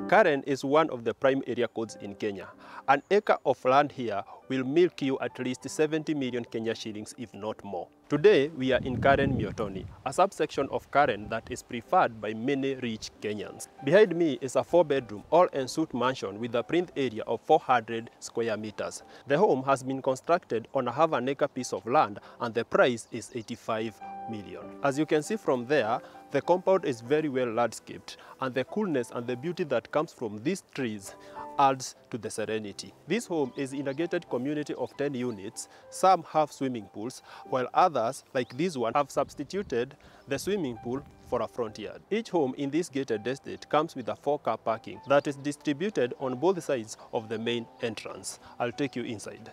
Karen is one of the prime area codes in Kenya. An acre of land here will milk you at least 70 million Kenya shillings, if not more. Today, we are in Karen Miotoni, a subsection of Karen that is preferred by many rich Kenyans. Behind me is a 4-bedroom, all-ensuite mansion with a print area of 400 square meters. The home has been constructed on a half-an-acre piece of land, and the price is 85 million. As you can see from there, the compound is very well landscaped, and the coolness and the beauty that comes from these trees adds to the serenity. This home is in a gated community of 10 units. Some have swimming pools, while others, like this one, have substituted the swimming pool for a front yard. Each home in this gated estate comes with a 4-car parking that is distributed on both sides of the main entrance. I'll take you inside.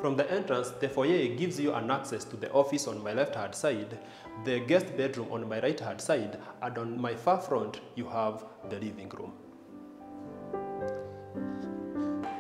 From the entrance, the foyer gives you an access to the office on my left-hand side, the guest bedroom on my right-hand side, and on my far front, you have the living room.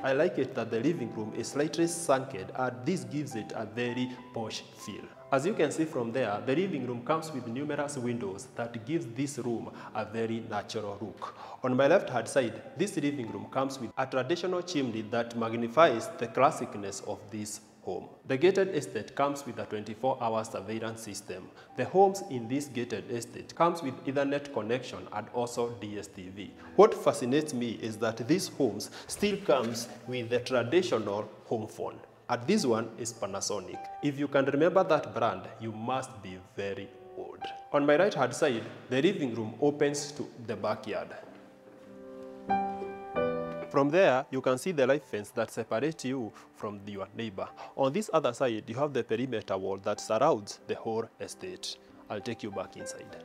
I like it that the living room is slightly sunken, and this gives it a very posh feel. As you can see from there, the living room comes with numerous windows that gives this room a very natural look. On my left-hand side, this living room comes with a traditional chimney that magnifies the classicness of this home. The gated estate comes with a 24-hour surveillance system. The homes in this gated estate comes with Ethernet connection and also DSTV. What fascinates me is that these homes still comes with the traditional home phone. And this one is Panasonic. If you can remember that brand, you must be very old. On my right-hand side, the living room opens to the backyard. From there, you can see the live fence that separates you from your neighbor. On this other side, you have the perimeter wall that surrounds the whole estate. I'll take you back inside.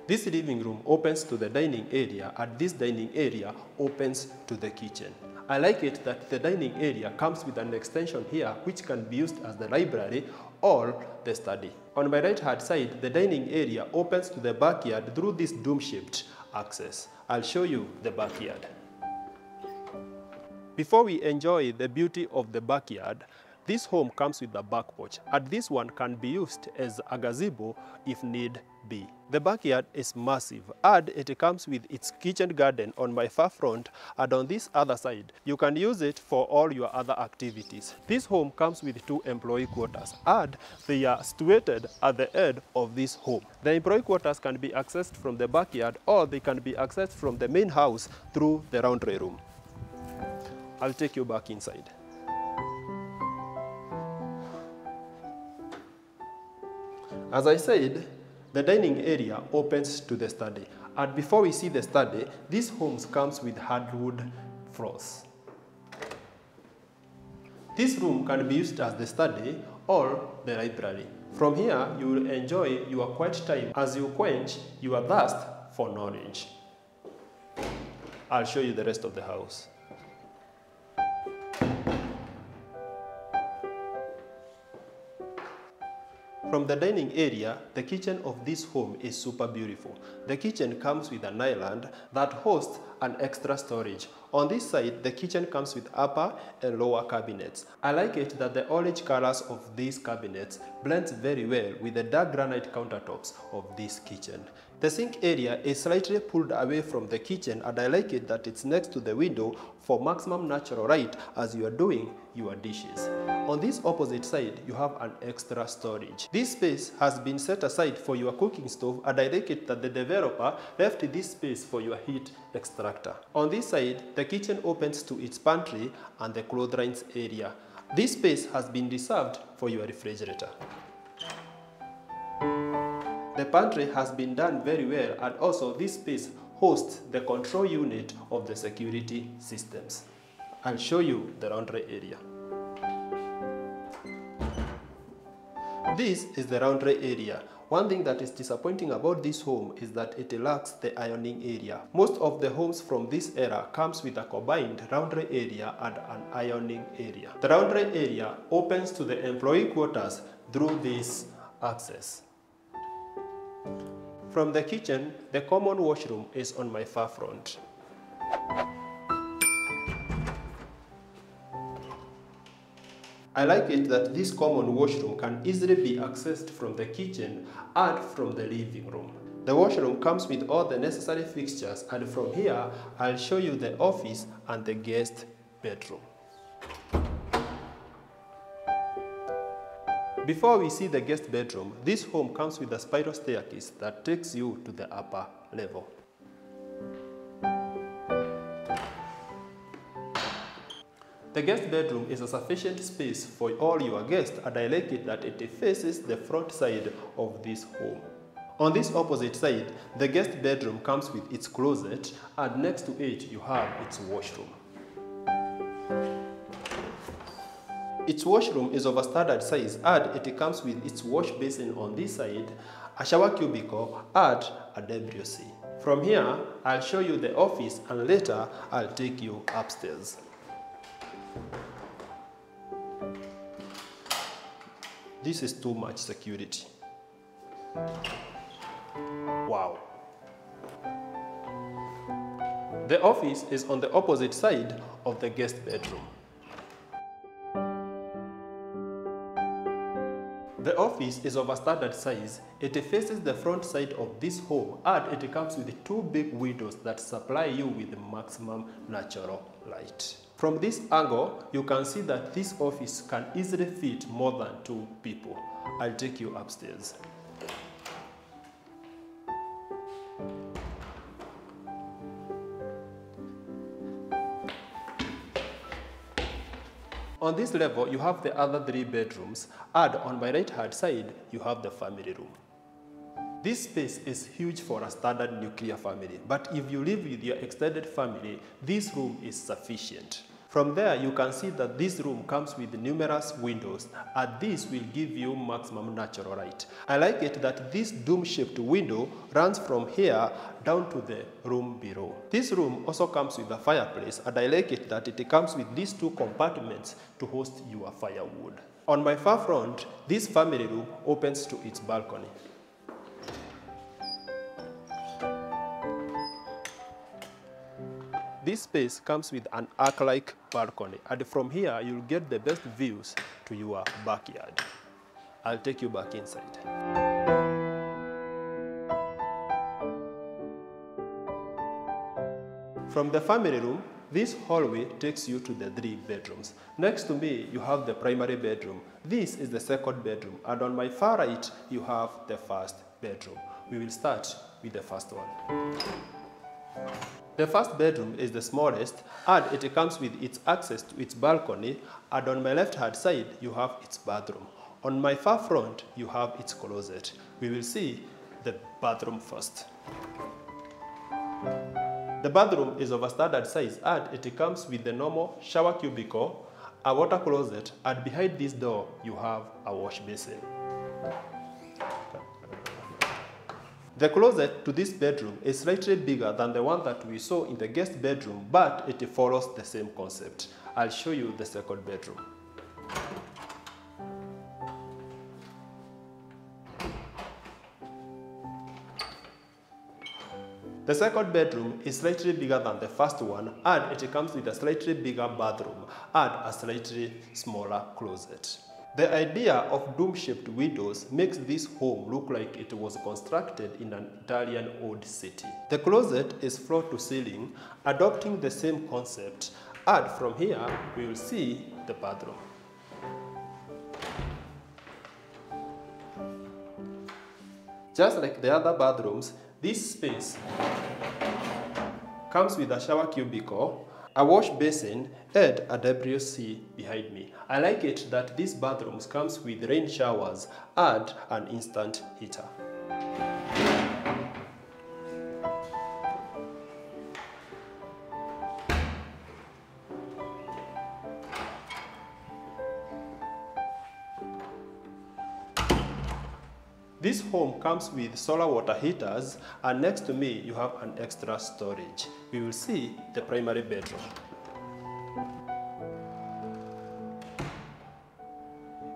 This living room opens to the dining area, and this dining area opens to the kitchen. I like it that the dining area comes with an extension here which can be used as the library or the study. On my right-hand side, the dining area opens to the backyard through this dome-shaped access. I'll show you the backyard. Before we enjoy the beauty of the backyard, this home comes with a back porch, and this one can be used as a gazebo if need be. The backyard is massive, and it comes with its kitchen garden on my far front, and on this other side, you can use it for all your other activities. This home comes with 2 employee quarters, and they are situated at the end of this home. The employee quarters can be accessed from the backyard, or they can be accessed from the main house through the laundry room. I'll take you back inside. As I said, the dining area opens to the study. And before we see the study, this home comes with hardwood floors. This room can be used as the study or the library. From here, you will enjoy your quiet time as you quench your thirst for knowledge. I'll show you the rest of the house. From the dining area, the kitchen of this home is super beautiful. The kitchen comes with an island that hosts an extra storage. On this side, the kitchen comes with upper and lower cabinets. I like it that the orange colors of these cabinets blends very well with the dark granite countertops of this kitchen. The sink area is slightly pulled away from the kitchen, and I like it that it's next to the window for maximum natural light as you are doing your dishes. On this opposite side, you have an extra storage. This space has been set aside for your cooking stove, and I like it that the developer left this space for your heat extractor. On this side, the kitchen opens to its pantry and the clotheslines area. This space has been reserved for your refrigerator. The pantry has been done very well, and also this space hosts the control unit of the security systems. I'll show you the laundry area. This is the laundry area. One thing that is disappointing about this home is that it lacks the ironing area. Most of the homes from this era comes with a combined laundry area and an ironing area. The laundry area opens to the employee quarters through this access. From the kitchen, the common washroom is on my far front. I like it that this common washroom can easily be accessed from the kitchen and from the living room. The washroom comes with all the necessary fixtures, and from here I'll show you the office and the guest bedroom. Before we see the guest bedroom, this home comes with a spiral staircase that takes you to the upper level. The guest bedroom is a sufficient space for all your guests, and I like it that it faces the front side of this home. On this opposite side, the guest bedroom comes with its closet, and next to it you have its washroom. Its washroom is of a standard size, and it comes with its wash basin on this side, a shower cubicle, and a WC. From here, I'll show you the office, and later I'll take you upstairs. This is too much security. Wow. The office is on the opposite side of the guest bedroom. The office is of a standard size. It faces the front side of this home, and it comes with two big windows that supply you with maximum natural light. From this angle, you can see that this office can easily fit more than 2 people. I'll take you upstairs. On this level, you have the other 3 bedrooms, and on my right-hand side, you have the family room. This space is huge for a standard nuclear family, but if you live with your extended family, this room is sufficient. From there, you can see that this room comes with numerous windows, and this will give you maximum natural light. I like it that this dome-shaped window runs from here down to the room below. This room also comes with a fireplace, and I like it that it comes with these 2 compartments to host your firewood. On my far front, this family room opens to its balcony. This space comes with an arc-like balcony, and from here you'll get the best views to your backyard. I'll take you back inside. From the family room, this hallway takes you to the 3 bedrooms. Next to me, you have the primary bedroom. This is the second bedroom, and on my far right, you have the first bedroom. We will start with the first one. The first bedroom is the smallest, and it comes with its access to its balcony, and on my left-hand side, you have its bathroom. On my far front, you have its closet. We will see the bathroom first. The bathroom is of a standard size, and it comes with the normal shower cubicle, a water closet, and behind this door, you have a wash basin. The closet to this bedroom is slightly bigger than the one that we saw in the guest bedroom, but it follows the same concept. I'll show you the second bedroom. The second bedroom is slightly bigger than the first one, and it comes with a slightly bigger bathroom and a slightly smaller closet. The idea of dome-shaped windows makes this home look like it was constructed in an Italian old city. The closet is floor to ceiling, adopting the same concept, and from here we will see the bathroom. Just like the other bathrooms, this space comes with a shower cubicle, a wash basin, and a WC behind me. I like it that these bathrooms comes with rain showers and an instant heater. This home comes with solar water heaters, and next to me you have an extra storage. We will see the primary bedroom.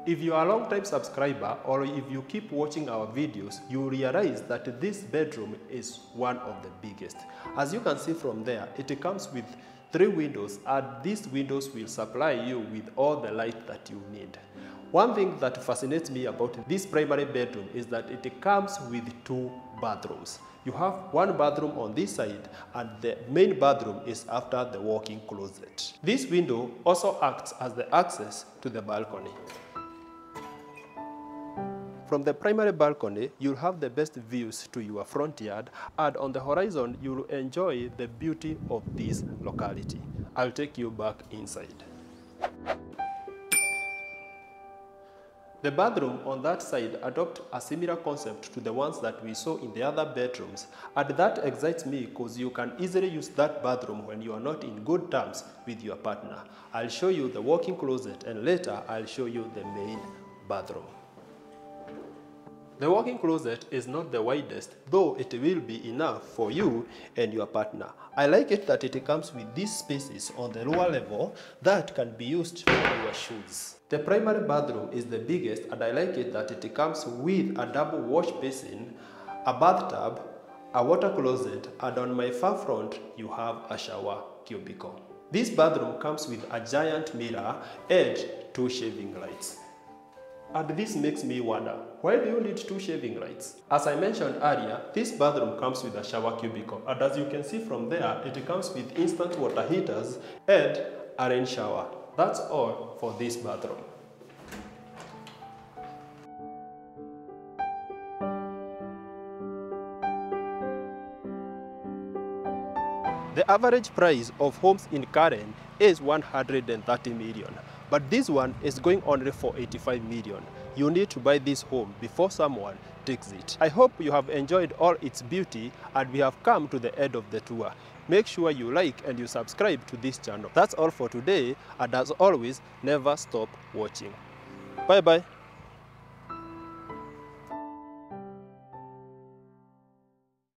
If you are a long-time subscriber, or if you keep watching our videos, you realize that this bedroom is one of the biggest. As you can see from there, it comes with 3 windows, and these windows will supply you with all the light that you need. One thing that fascinates me about this primary bedroom is that it comes with 2 bathrooms. You have one bathroom on this side, and the main bathroom is after the walk-in closet. This window also acts as the access to the balcony. From the primary balcony, you'll have the best views to your front yard, and on the horizon, you'll enjoy the beauty of this locality. I'll take you back inside. The bathroom on that side adopts a similar concept to the ones that we saw in the other bedrooms, and that excites me because you can easily use that bathroom when you are not in good terms with your partner. I'll show you the walk-in closet, and later I'll show you the main bathroom. The walk-in closet is not the widest, though it will be enough for you and your partner. I like it that it comes with these spaces on the lower level that can be used for your shoes. The primary bathroom is the biggest, and I like it that it comes with a double wash basin, a bathtub, a water closet, and on my far front you have a shower cubicle. This bathroom comes with a giant mirror and 2 shaving lights. And this makes me wonder, why do you need 2 shaving lights? As I mentioned earlier, this bathroom comes with a shower cubicle, and as you can see from there, it comes with instant water heaters and a rain shower. That's all for this bathroom. The average price of homes in Karen is 130 million. But this one is going only for 85 million. You need to buy this home before someone takes it. I hope you have enjoyed all its beauty, and we have come to the end of the tour. Make sure you like and you subscribe to this channel. That's all for today, and as always, never stop watching. Bye bye.